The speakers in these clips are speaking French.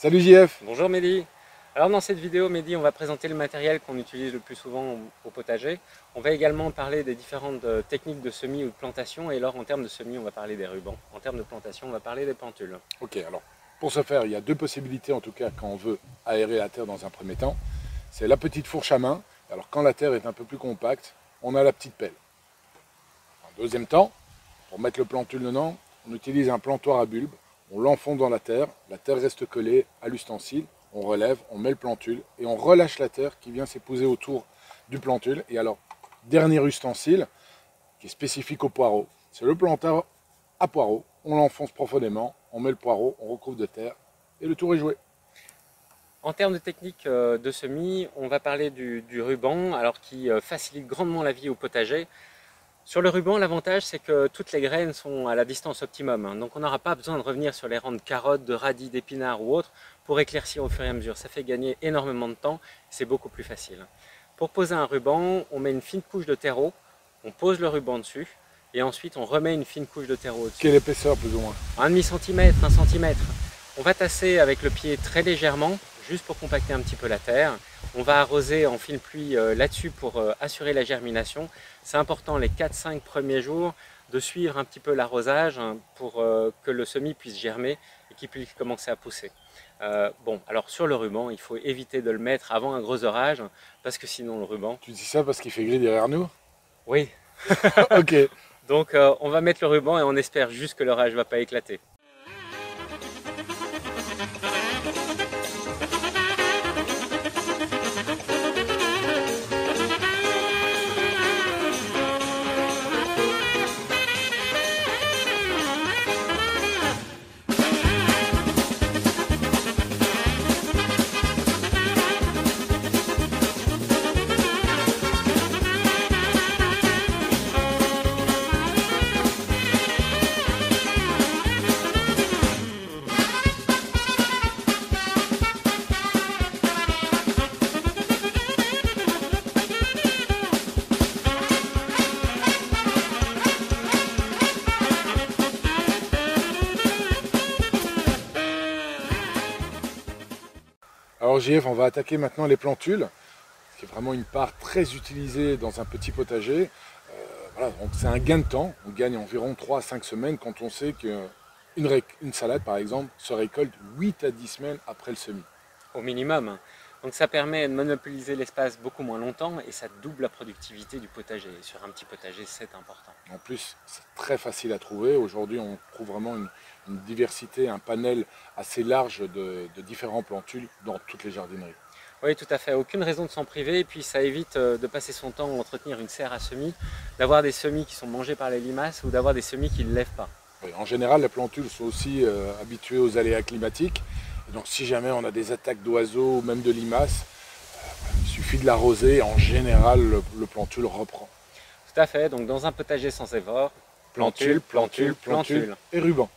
Salut JF. Bonjour Mehdi. Alors dans cette vidéo Mehdi, on va présenter le matériel qu'on utilise le plus souvent au potager. On va également parler des différentes techniques de semis ou de plantation, et alors en termes de semis on va parler des rubans. En termes de plantation on va parler des plantules. Ok, alors pour ce faire il y a deux possibilités en tout cas quand on veut aérer la terre dans un premier temps. C'est la petite fourche à main. Alors quand la terre est un peu plus compacte, on a la petite pelle. En deuxième temps, pour mettre le plantule dedans, on utilise un plantoir à bulbe. On l'enfonce dans la terre reste collée à l'ustensile, on relève, on met le plantule et on relâche la terre qui vient s'épouser autour du plantule. Et alors, dernier ustensile qui est spécifique au poireau, c'est le plantoir à poireau. On l'enfonce profondément, on met le poireau, on recouvre de terre et le tour est joué. En termes de technique de semis, on va parler du ruban, alors qui facilite grandement la vie au potager. Sur le ruban, l'avantage c'est que toutes les graines sont à la distance optimum, donc on n'aura pas besoin de revenir sur les rangs de carottes, de radis, d'épinards ou autres pour éclaircir au fur et à mesure. Ça fait gagner énormément de temps, c'est beaucoup plus facile. Pour poser un ruban, on met une fine couche de terreau, on pose le ruban dessus et ensuite on remet une fine couche de terreau dessus. Quelle épaisseur plus ou moins? Un demi-centimètre, 1 centimètre. On va tasser avec le pied très légèrement, juste pour compacter un petit peu la terre. On va arroser en fine pluie là-dessus pour assurer la germination. C'est important les 4-5 premiers jours de suivre un petit peu l'arrosage pour que le semis puisse germer et qu'il puisse commencer à pousser. Bon, alors sur le ruban, il faut éviter de le mettre avant un gros orage parce que sinon le ruban... Tu dis ça parce qu'il fait gris derrière nous? Oui. Ok. Donc on va mettre le ruban et on espère juste que l'orage ne va pas éclater. Alors JF, on va attaquer maintenant les plantules, qui est vraiment une part très utilisée dans un petit potager. Voilà, donc c'est un gain de temps, on gagne environ 3 à 5 semaines quand on sait qu'une salade par exemple se récolte 8 à 10 semaines après le semis. Au minimum. Donc ça permet de monopoliser l'espace beaucoup moins longtemps et ça double la productivité du potager. Et sur un petit potager, c'est important. En plus, c'est très facile à trouver. Aujourd'hui, on trouve vraiment une diversité, un panel assez large de différents plantules dans toutes les jardineries. Oui, tout à fait. Aucune raison de s'en priver. Et puis ça évite de passer son temps à entretenir une serre à semis, d'avoir des semis qui sont mangés par les limaces ou d'avoir des semis qui ne lèvent pas. Oui, en général, les plantules sont aussi habituées aux aléas climatiques. Et donc si jamais on a des attaques d'oiseaux ou même de limaces, il suffit de l'arroser et en général, le plantule reprend. Tout à fait. Donc dans un potager sans effort, plantule, plantule, plantule. Et ruban.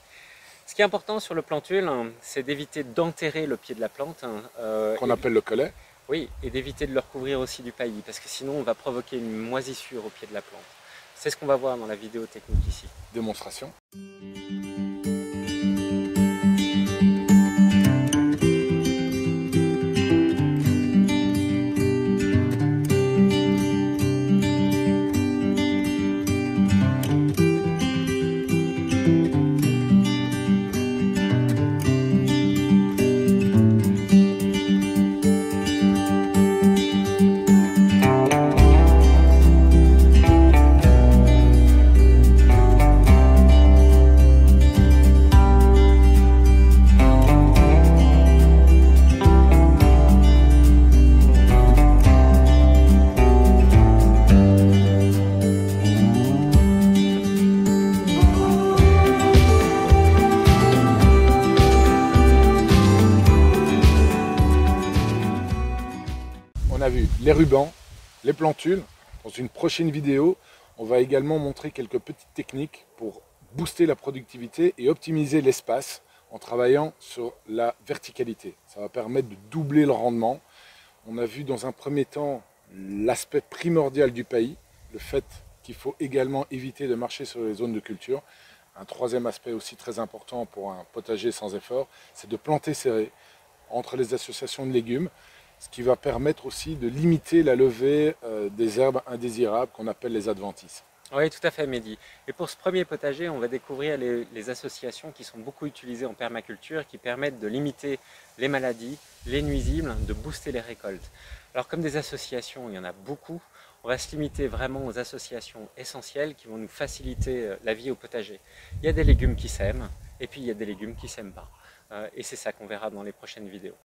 Ce qui est important sur le plantule, c'est d'éviter d'enterrer le pied de la plante. Qu'on appelle le collet. Oui, et d'éviter de le recouvrir aussi du paillis, parce que sinon on va provoquer une moisissure au pied de la plante. C'est ce qu'on va voir dans la vidéo technique ici. Démonstration. On a vu les rubans, les plantules. Dans une prochaine vidéo, on va également montrer quelques petites techniques pour booster la productivité et optimiser l'espace en travaillant sur la verticalité. Ça va permettre de doubler le rendement. On a vu dans un premier temps l'aspect primordial du paillis, le fait qu'il faut également éviter de marcher sur les zones de culture. Un troisième aspect aussi très important pour un potager sans effort, c'est de planter serré. entre les associations de légumes, ce qui va permettre aussi de limiter la levée des herbes indésirables qu'on appelle les adventices. Oui, tout à fait, Mehdi. Et pour ce premier potager, on va découvrir les associations qui sont beaucoup utilisées en permaculture, qui permettent de limiter les maladies, les nuisibles, de booster les récoltes. Alors comme des associations, il y en a beaucoup, on va se limiter vraiment aux associations essentielles qui vont nous faciliter la vie au potager. Il y a des légumes qui s'aiment, et puis il y a des légumes qui ne s'aiment pas. Et c'est ça qu'on verra dans les prochaines vidéos.